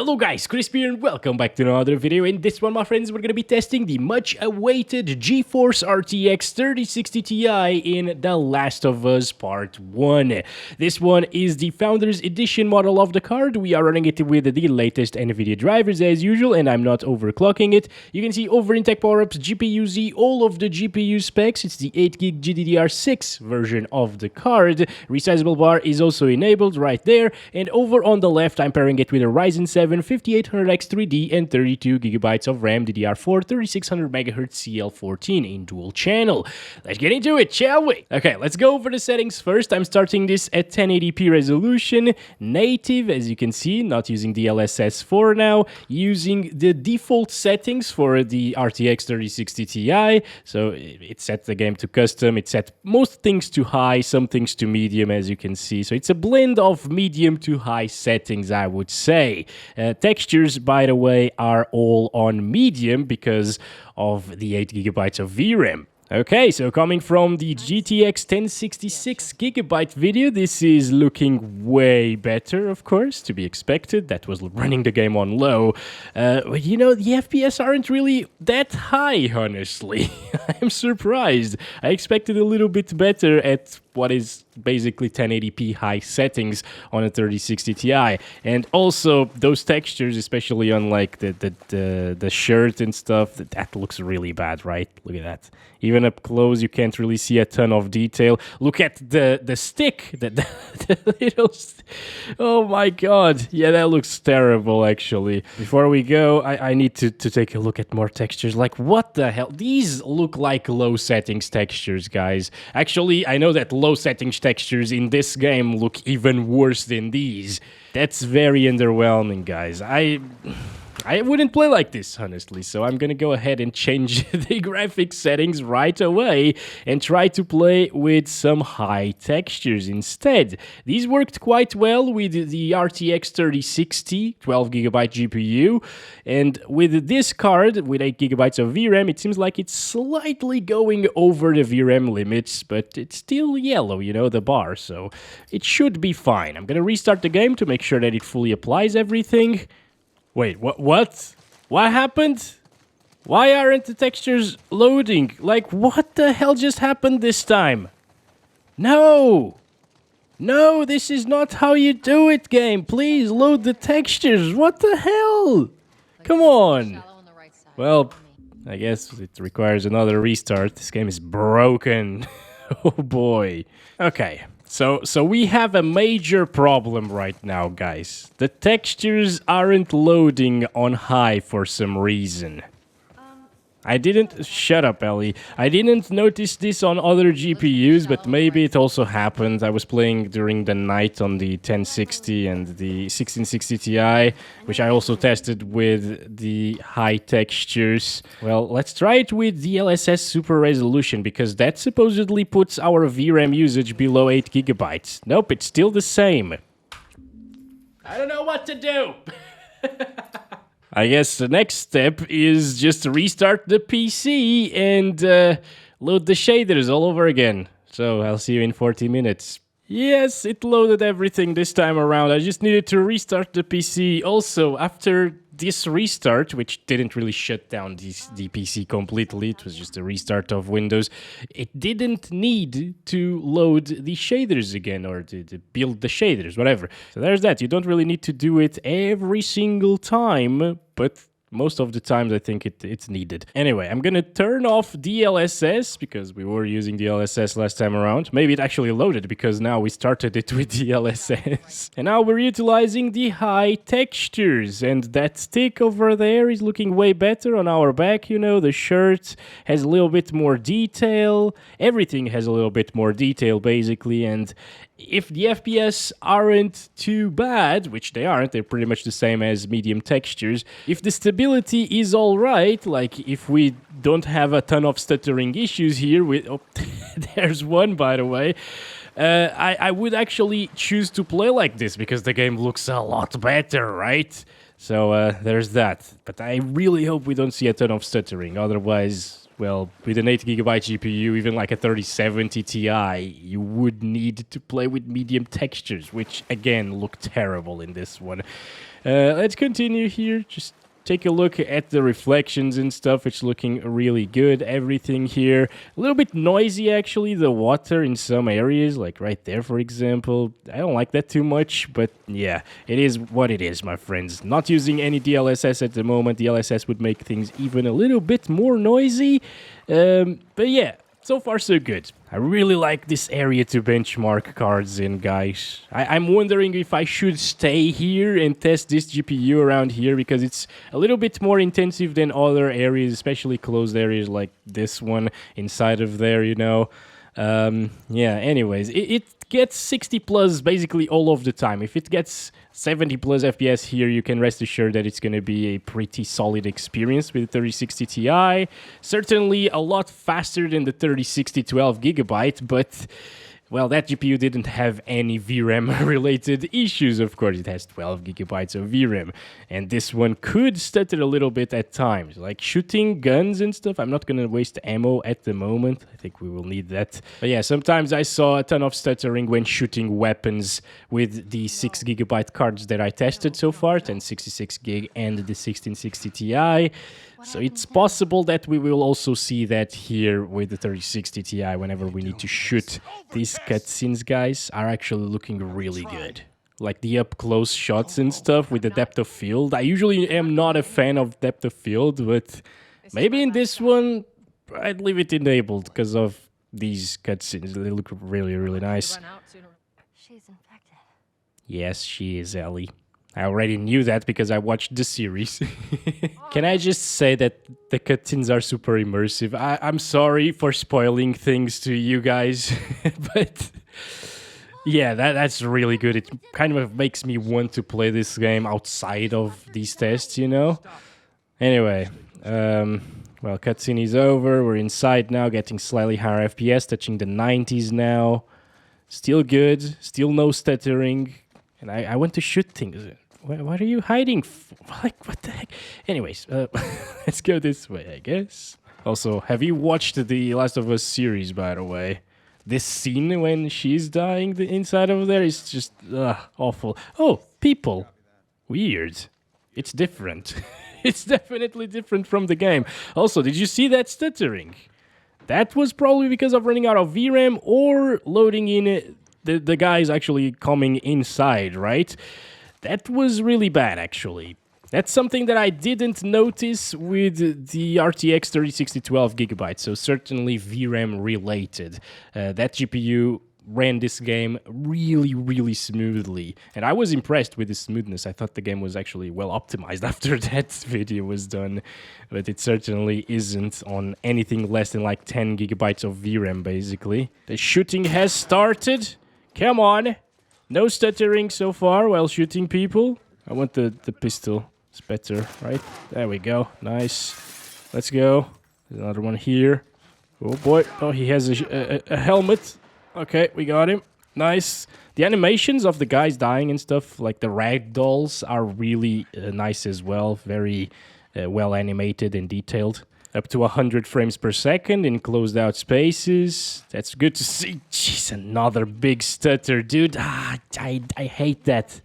Hello guys, Chris here and welcome back to another video. In this one, my friends, we're going to be testing the much awaited GeForce RTX 3060 Ti in The Last of Us Part 1. This one is the Founders Edition model of the card. We are running it with the latest Nvidia drivers as usual, and I'm not overclocking it. You can see over in Tech Power-Ups, GPU-Z, all of the GPU specs. It's the 8GB GDDR6 version of the card. Resizable bar is also enabled right there, and over on the left, I'm pairing it with a Ryzen 5800X 3D and 32GB of RAM DDR4 3600MHz CL14 in dual channel. Let's get into it, shall we? Okay, let's go over the settings first. I'm starting this at 1080p resolution, native, as you can see, not using DLSS for now, using the default settings for the RTX 3060 Ti. So it set the game to custom, it set most things to high, some things to medium, as you can see. So it's a blend of medium to high settings, I would say. Textures, by the way, are all on medium because of the 8GB of VRAM. Okay, so coming from the GTX 1066GB video, this is looking way better, of course, to be expected. That was running the game on low. But you know, the FPS aren't really that high, honestly. I'm surprised. I expected a little bit better at what is basically 1080p high settings on a 3060 Ti. And also, those textures, especially on like the shirt and stuff, that looks really bad, right? Look at that. Even up close, you can't really see a ton of detail. Look at the stick, the little... Oh my god. Yeah, that looks terrible, actually. Before we go, I need to take a look at more textures. Like, what the hell? These look like low settings textures, guys. Actually, I know that low settings textures in this game look even worse than these. That's very underwhelming, guys. I wouldn't play like this, honestly, so I'm gonna go ahead and change the graphics settings right away and try to play with some high textures instead. These worked quite well with the RTX 3060, 12GB GPU, and with this card, with 8GB of VRAM, it seems like it's slightly going over the VRAM limits, but it's still yellow, you know, the bar, so it should be fine. I'm gonna restart the game to make sure that it fully applies everything. Wait, what? What happened? Why aren't the textures loading? Like, what the hell just happened this time? No! No, this is not how you do it, game. Please load the textures. What the hell? Come on. Well, I guess it requires another restart. This game is broken. Oh boy. Okay. So we have a major problem right now, guys. The textures aren't loading on high for some reason. I didn't... Shut up, Ellie. I didn't notice this on other GPUs, but maybe it also happened. I was playing during the night on the 1060 and the 1660 Ti, which I also tested with the high textures. Well, let's try it with DLSS Super Resolution, because that supposedly puts our VRAM usage below 8GB. Nope, it's still the same. I don't know what to do! I guess the next step is just to restart the PC and load the shaders all over again. So I'll see you in 40 minutes. Yes, it loaded everything this time around. I just needed to restart the PC. Also, after this restart, which didn't really shut down the PC completely, it was just a restart of Windows, it didn't need to load the shaders again, or to build the shaders, whatever. So there's that. You don't really need to do it every single time, but most of the times I think it's needed. Anyway, I'm gonna turn off DLSS, because we were using DLSS last time around. Maybe it actually loaded, because now we started it with DLSS. And now we're utilizing the high textures, and that stick over there is looking way better on our back, you know. The shirt has a little bit more detail. Everything has a little bit more detail, basically, and if the FPS aren't too bad, which they aren't, they're pretty much the same as medium textures, if the stability is alright, like if we don't have a ton of stuttering issues here with... Oh, there's one, by the way. I would actually choose to play like this, because the game looks a lot better, right? So there's that. But I really hope we don't see a ton of stuttering, otherwise... well, with an 8GB GPU, even like a 3070 Ti, you would need to play with medium textures, which again look terrible in this one. Let's continue here. Just take a look at the reflections and stuff. It's looking really good. Everything here, a little bit noisy actually. The water in some areas, like right there, for example. I don't like that too much, but yeah, it is what it is, my friends. Not using any DLSS at the moment. DLSS would make things even a little bit more noisy. But yeah, so far so good. I really like this area to benchmark cards in, guys. I'm wondering if I should stay here and test this GPU around here, because it's a little bit more intensive than other areas, especially closed areas like this one inside of there, you know. Yeah, anyways, it gets 60 plus basically all of the time. If it gets 70 plus FPS here, you can rest assured that it's going to be a pretty solid experience with the 3060 Ti. Certainly a lot faster than the 3060 12GB, but well, that GPU didn't have any VRAM related issues. Of course, it has 12GB of VRAM, and this one could stutter a little bit at times, like shooting guns and stuff. I'm not going to waste ammo at the moment. I think we will need that. But yeah, sometimes I saw a ton of stuttering when shooting weapons with the 6GB cards that I tested so far, 1066GB and the 1660 Ti. So it's possible that we will also see that here with the 3060 Ti whenever we need to shoot. These cutscenes, guys, are actually looking really good. Like the up-close shots and stuff with the depth of field. I usually am not a fan of depth of field, but maybe in this one, I'd leave it enabled because of these cutscenes. They look really, really nice. She's infected. Yes, she is, Ellie. I already knew that because I watched the series. Can I just say that the cutscenes are super immersive? I'm sorry for spoiling things to you guys, but yeah, that's really good. It kind of makes me want to play this game outside of these tests, you know? Anyway, well, cutscene is over. We're inside now, getting slightly higher FPS, touching the 90s now. Still good, still no stuttering. And I want to shoot things. What are you hiding? Like, what the heck? Anyways, let's go this way, I guess. Also, have you watched the Last of Us series, by the way? This scene when she's dying inside of there is just awful. Oh, people. Weird. It's different. It's definitely different from the game. Also, did you see that stuttering? That was probably because of running out of VRAM or loading in the guys actually coming inside, right? That was really bad, actually. That's something that I didn't notice with the RTX 3060 12GB, so certainly VRAM related. That GPU ran this game really, really smoothly, and I was impressed with the smoothness. I thought the game was actually well optimized after that video was done, but it certainly isn't on anything less than like 10GB of VRAM, basically. The shooting has started. Come on. No stuttering so far while shooting people. I want the pistol. It's better, right? There we go. Nice. Let's go. There's another one here. Oh boy. Oh, he has a helmet. Okay, we got him. Nice. The animations of the guys dying and stuff, like the rag dolls, are really nice as well. Very well animated and detailed. Up to 100 frames per second in closed out spaces. That's good to see. Jeez, another big stutter, dude. I hate that.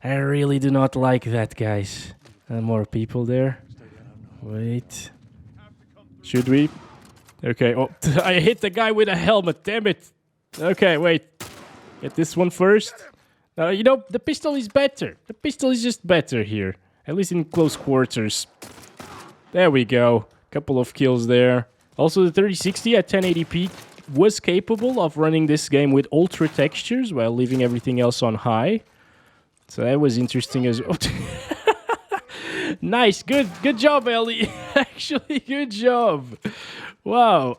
I really do not like that, guys. More people there. Wait. Should we? Okay. Oh, I hit the guy with a helmet. Damn it. Okay, wait. Get this one first. You know, the pistol is better. The pistol is just better here. At least in close quarters. There we go. Couple of kills there. Also, the 3060 at 1080p was capable of running this game with ultra textures while leaving everything else on high. So that was interesting as well. Nice, good job, Ellie. Actually, good job. Wow.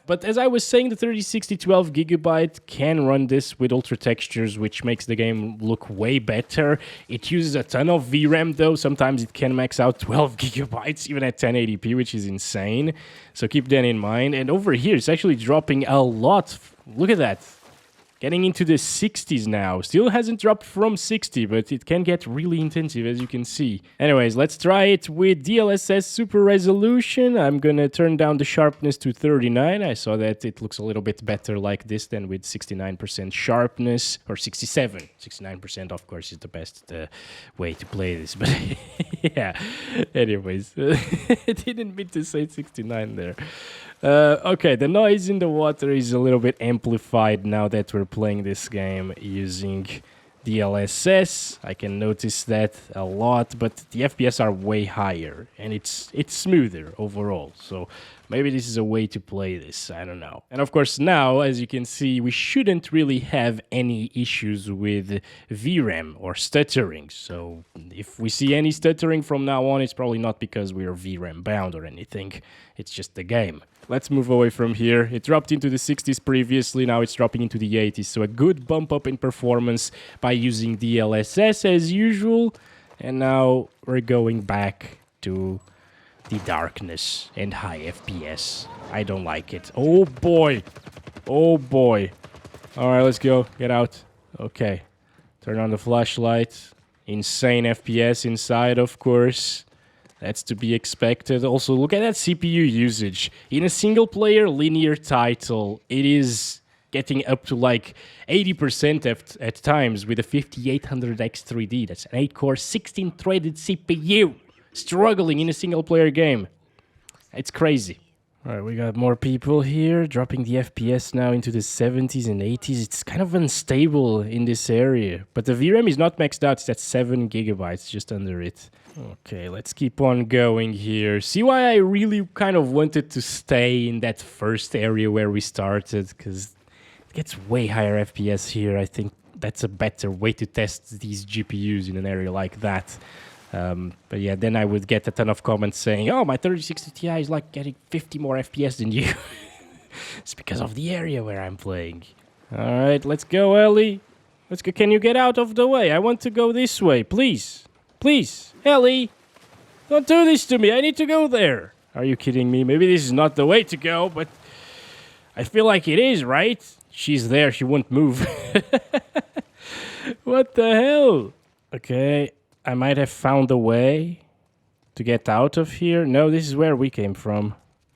But as I was saying, the 3060 12GB can run this with ultra textures, which makes the game look way better. It uses a ton of VRAM though. Sometimes it can max out 12GB even at 1080p, which is insane. So keep that in mind. And over here, it's actually dropping a lot. Look at that. Getting into the 60s now. Still hasn't dropped from 60, but it can get really intensive, as you can see. Anyways, let's try it with DLSS Super Resolution. I'm gonna turn down the sharpness to 39. I saw that it looks a little bit better like this than with 69% sharpness, or 67. 69%, of course, is the best way to play this, but yeah. Anyways, I didn't mean to say 69 there. Okay, the noise in the water is a little bit amplified now that we're playing this game using DLSS. I can notice that a lot, but the FPS are way higher and it's smoother overall. So maybe this is a way to play this, I don't know. And of course now, as you can see, we shouldn't really have any issues with VRAM or stuttering. So if we see any stuttering from now on, it's probably not because we're VRAM bound or anything. It's just the game. Let's move away from here. It dropped into the 60s previously, now it's dropping into the 80s. So a good bump up in performance by using DLSS as usual. And now we're going back to the darkness and high FPS. I don't like it. Oh boy. Oh boy. Alright, let's go. Get out. Okay. Turn on the flashlight. Insane FPS inside, of course. That's to be expected. Also, look at that CPU usage. In a single-player linear title, it is getting up to like 80% at times with a 5800X3D. That's an 8-core, 16-threaded CPU. Struggling in a single-player game. It's crazy. Alright, we got more people here, dropping the FPS now into the 70s and 80s. It's kind of unstable in this area. But the VRAM is not maxed out, it's at 7 gigabytes, just under it. Okay, let's keep on going here. See why I really kind of wanted to stay in that first area where we started, because it gets way higher FPS here. I think that's a better way to test these GPUs in an area like that. But yeah, then I would get a ton of comments saying, oh, my 3060 Ti is like getting 50 more FPS than you. It's because of the area where I'm playing. Alright, let's go, Ellie. Let's go. Can you get out of the way? I want to go this way, please. Please, Ellie. Don't do this to me. I need to go there. Are you kidding me? Maybe this is not the way to go, but I feel like it is, right? She's there. She won't move. What the hell? Okay. I might have found a way to get out of here. No, this is where we came from.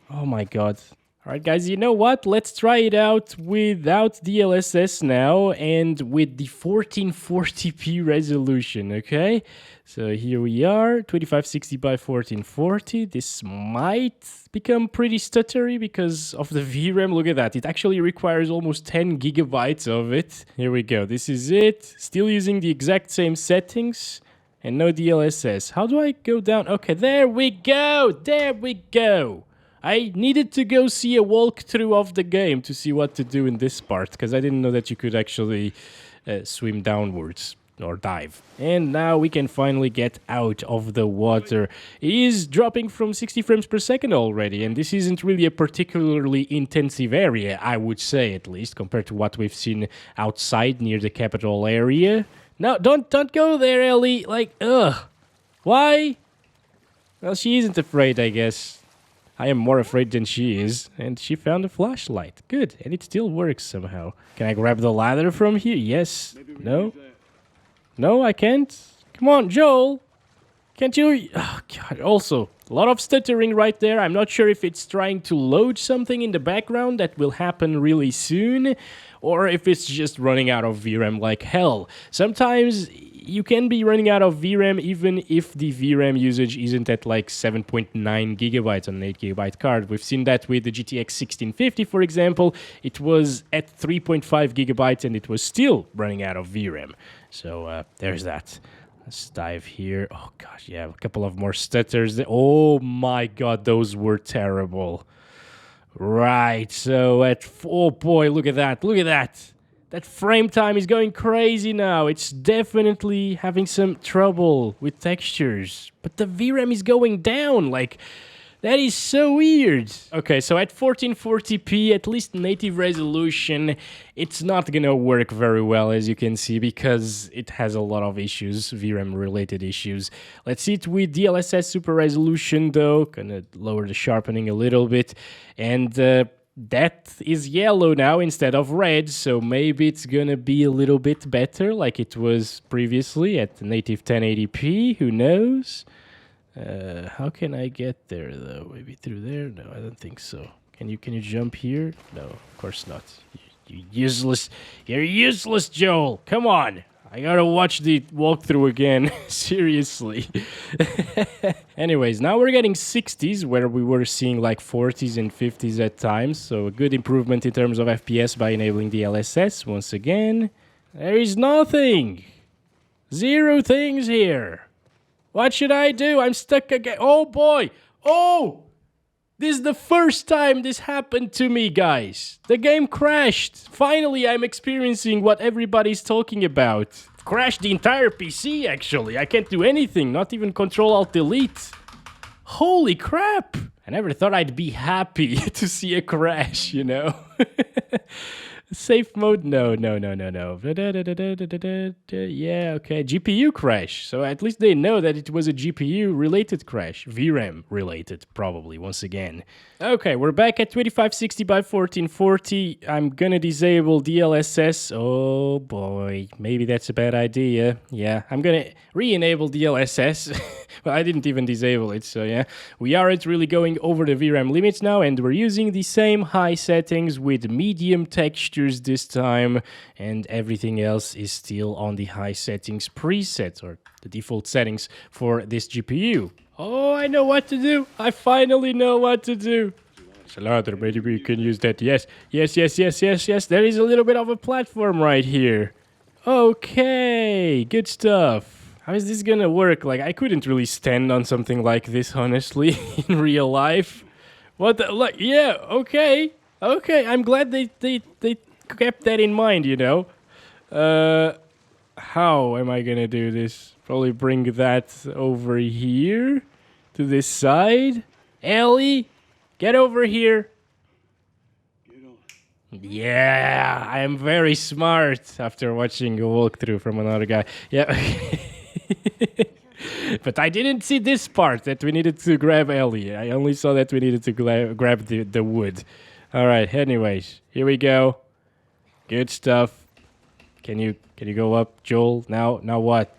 Oh my god. Alright guys, you know what? Let's try it out without DLSS now and with the 1440p resolution, okay? So here we are, 2560 by 1440. This might become pretty stuttery because of the VRAM. Look at that. It actually requires almost 10 gigabytes of it. Here we go. This is it. Still using the exact same settings. And no DLSS. How do I go down? Okay, there we go. There we go. I needed to go see a walkthrough of the game to see what to do in this part, because I didn't know that you could actually swim downwards or dive. And now we can finally get out of the water. It is dropping from 60 frames per second already, and this isn't really a particularly intensive area, I would say, at least, compared to what we've seen outside near the capital area. No, don't go there, Ellie. Like, ugh. Why? Well, she isn't afraid, I guess. I am more afraid than she is. And she found a flashlight. Good. And it still works somehow. Can I grab the ladder from here? Yes. No? No, I can't. Come on, Joel. Can't you? Oh, God. Also, a lot of stuttering right there. I'm not sure if it's trying to load something in the background that will happen really soon, or if it's just running out of VRAM like hell. Sometimes you can be running out of VRAM even if the VRAM usage isn't at like 7.9 gigabytes on an 8 gigabyte card. We've seen that with the GTX 1650, for example. It was at 3.5 gigabytes and it was still running out of VRAM. So there's that. Let's dive here. Oh gosh, yeah, a couple of more stutters. Oh my god, those were terrible. Right, so oh boy, look at that, look at that. That frame time is going crazy now. It's definitely having some trouble with textures. But the VRAM is going down, like, that is so weird. Okay, so at 1440p, at least native resolution, it's not gonna work very well, as you can see, because it has a lot of issues, VRAM-related issues. Let's see it with DLSS Super Resolution, though. Gonna lower the sharpening a little bit. And that is yellow now instead of red, so maybe it's gonna be a little bit better like it was previously at native 1080p. Who knows? How can I get there though? Maybe through there? No, I don't think so. Can you jump here? No, of course not. You useless. You're useless, Joel. Come on. I gotta watch the walkthrough again. Seriously. Anyways, now we're getting 60s where we were seeing like 40s and 50s at times. So a good improvement in terms of FPS by enabling DLSS once again. There is nothing. Zero things here. What should I do? I'm stuck again. Oh boy. Oh! This is the first time this happened to me, guys. The game crashed. Finally, I'm experiencing what everybody's talking about. Crashed the entire PC, actually. I can't do anything, not even Control-Alt-Delete. Holy crap. I never thought I'd be happy to see a crash, you know? Safe mode? No. Yeah, okay. GPU crash. So at least they know that it was a GPU-related crash. VRAM-related, probably, once again. Okay, we're back at 2560 by 1440. I'm gonna disable DLSS. Oh boy, maybe that's a bad idea. Yeah, I'm gonna re-enable DLSS. Well, I didn't even disable it, so yeah. We aren't really going over the VRAM limits now, and we're using the same high settings with medium textures this time, and everything else is still on the high settings preset, or the default settings for this GPU. Oh, I know what to do. I finally know what to do. It's louder, maybe we can use that. Yes. There is a little bit of a platform right here. Okay, good stuff. How is this gonna work? Like, I couldn't really stand on something like this, honestly, in real life. What the, like, yeah, okay. I'm glad they kept that in mind, you know. How am I gonna do this? Probably bring that over here to this side. Ellie, get over here. Yeah, I am very smart after watching a walkthrough from another guy. Yeah. But I didn't see this part that we needed to grab Ellie. I only saw that we needed to grab the wood. All right, anyways, here we go. Good stuff. Can you go up, Joel? Now what?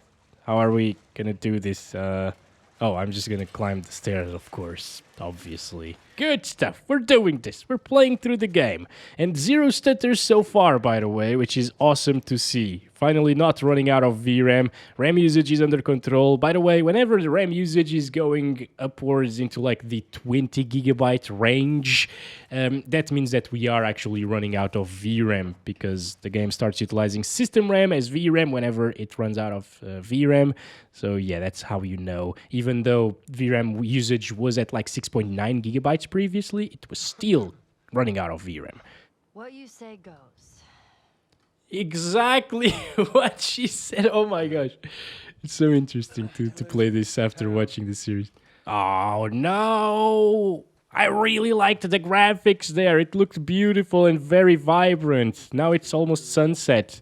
How are we gonna do this? Oh, I'm just gonna climb the stairs, of course, obviously. Good stuff. We're doing this. We're playing through the game. And zero stutters so far, by the way, which is awesome to see. Finally not running out of VRAM. RAM usage is under control. By the way, whenever the RAM usage is going upwards into like the 20 gigabyte range, that means that we are actually running out of VRAM, because the game starts utilizing system RAM as VRAM whenever it runs out of VRAM. So yeah, that's how you know. Even though VRAM usage was at like 6.9 gigabytes previously, it was still running out of VRAM. What you say goes. Exactly what she said. Oh my gosh. It's so interesting to play this after watching the series. Oh no. I really liked the graphics there. It looked beautiful and very vibrant. Now it's almost sunset.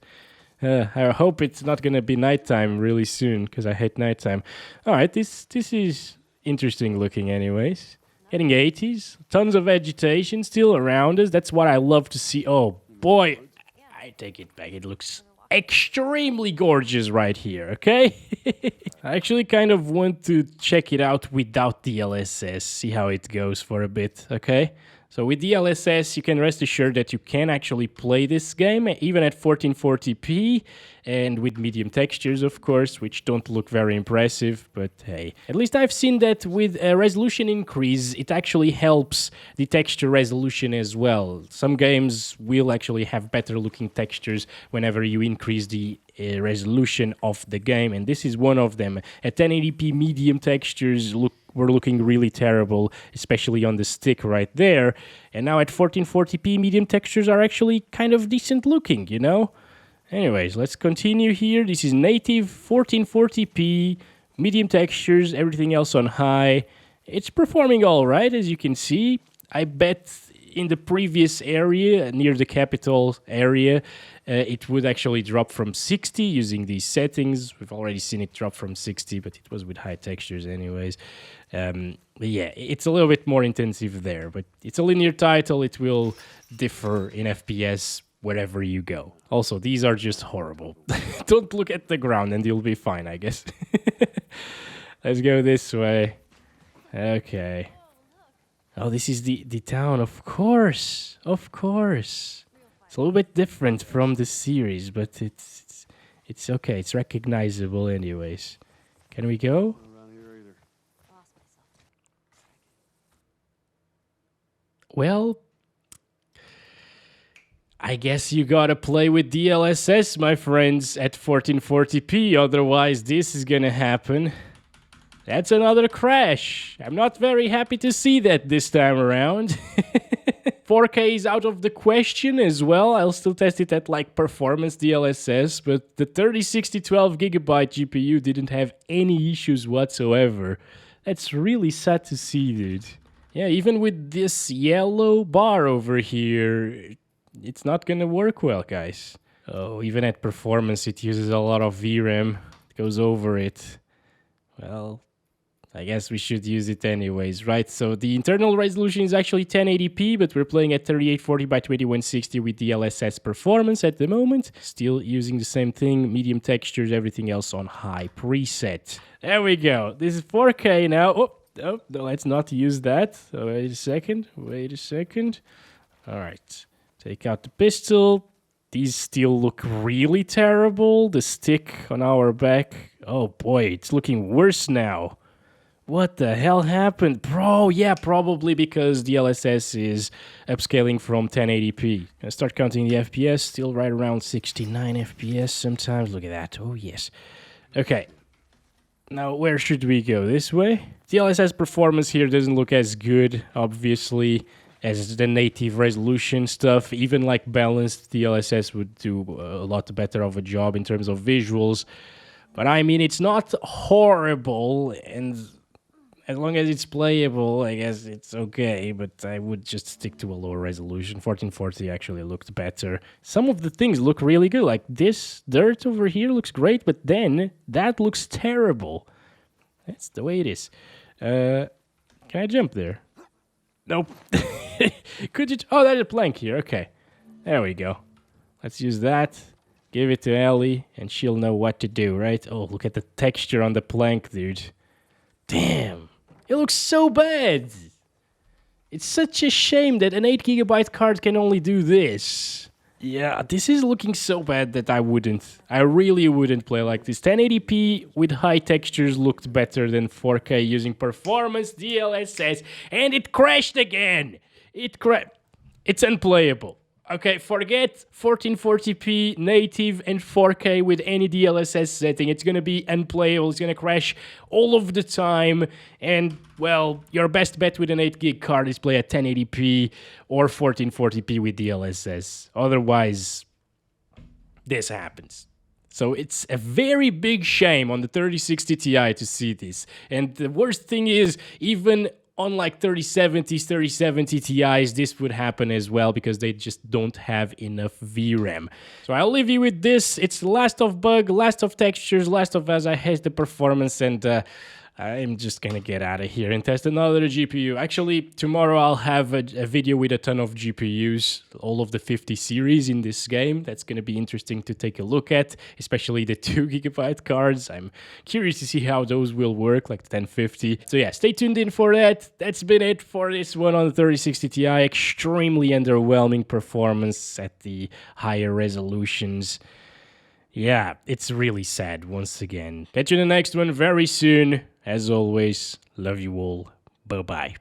I hope it's not gonna be nighttime really soon, because I hate nighttime. Alright, this is interesting looking anyways. Getting 80s. Tons of vegetation still around us. That's what I love to see. Oh boy. I take it back. It looks extremely gorgeous right here, okay? I actually kind of want to check it out without DLSS, see how it goes for a bit, okay? So with DLSS, you can rest assured that you can actually play this game, even at 1440p, and with medium textures, of course, which don't look very impressive, but hey. At least I've seen that with a resolution increase, it actually helps the texture resolution as well. Some games will actually have better looking textures whenever you increase the resolution of the game, and this is one of them. At 1080p, medium textures were looking really terrible, especially on the stick right there. And now at 1440p, medium textures are actually kind of decent looking, you know? Anyways, let's continue here. This is native 1440p, medium textures, everything else on high. It's performing all right, as you can see. I bet in the previous area, near the capital area, it would actually drop from 60 using these settings. We've already seen it drop from 60, but it was with high textures anyways. But yeah, it's a little bit more intensive there, but it's a linear title. It will differ in FPS wherever you go. Also, these are just horrible. Don't look at the ground and you'll be fine, I guess. Let's go this way. Okay. Oh, this is the town, of course. Of course. It's a little bit different from the series, but it's okay. It's recognizable anyways. Can we go? Well, I guess you gotta play with DLSS, my friends, at 1440p, otherwise this is gonna happen. That's another crash. I'm not very happy to see that this time around. 4K is out of the question as well. I'll still test it at like performance DLSS, but the 3060 12GB GPU didn't have any issues whatsoever. That's really sad to see, dude. Yeah, even with this yellow bar over here, it's not gonna work well, guys. Oh, even at performance, it uses a lot of VRAM. It goes over it. Well, I guess we should use it anyways, right? So the internal resolution is actually 1080p, but we're playing at 3840 by 2160 with DLSS performance at the moment. Still using the same thing, medium textures, everything else on high preset. There we go. This is 4K now. Oh, no, let's not use that. Oh, wait a second. All right. Take out the pistol. These still look really terrible. The stick on our back. Oh boy, it's looking worse now. What the hell happened? Bro, yeah, probably because DLSS is upscaling from 1080p. Gonna start counting the FPS, still right around 69 FPS sometimes. Look at that. Oh, yes. Okay. Now, where should we go? This way? DLSS performance here doesn't look as good, obviously, as the native resolution stuff. Even like balanced DLSS would do a lot better of a job in terms of visuals. But I mean, it's not horrible, and as long as it's playable, I guess it's okay, but I would just stick to a lower resolution. 1440 actually looked better. Some of the things look really good, like this dirt over here looks great, but then that looks terrible. That's the way it is. Can I jump there? Nope. Could you? Oh, there's a plank here. Okay. There we go. Let's use that. Give it to Ellie, and she'll know what to do, right? Oh, look at the texture on the plank, dude. Damn. It looks so bad. It's such a shame that an 8GB card can only do this. Yeah, this is looking so bad that I really wouldn't play like this. 1080p with high textures looked better than 4K using performance DLSS, and it crashed again. It's unplayable. Okay, forget 1440p native and 4K with any DLSS setting. It's gonna be unplayable. It's gonna crash all of the time. And, well, your best bet with an 8GB card is play at 1080p or 1440p with DLSS. Otherwise, this happens. So it's a very big shame on the 3060 Ti to see this. And the worst thing is, even on like 3070 Ti's, this would happen as well because they just don't have enough VRAM. So I'll leave you with this. It's last of bug, last of textures, last of as I hate the performance, and I'm just gonna get out of here and test another GPU. Actually, tomorrow I'll have a video with a ton of GPUs, all of the 50 series in this game. That's gonna be interesting to take a look at, especially the 2GB cards. I'm curious to see how those will work, like the 1050. So yeah, stay tuned in for that. That's been it for this one on the 3060 Ti. Extremely underwhelming performance at the higher resolutions. Yeah, it's really sad once again. Catch you in the next one very soon. As always, love you all. Bye-bye.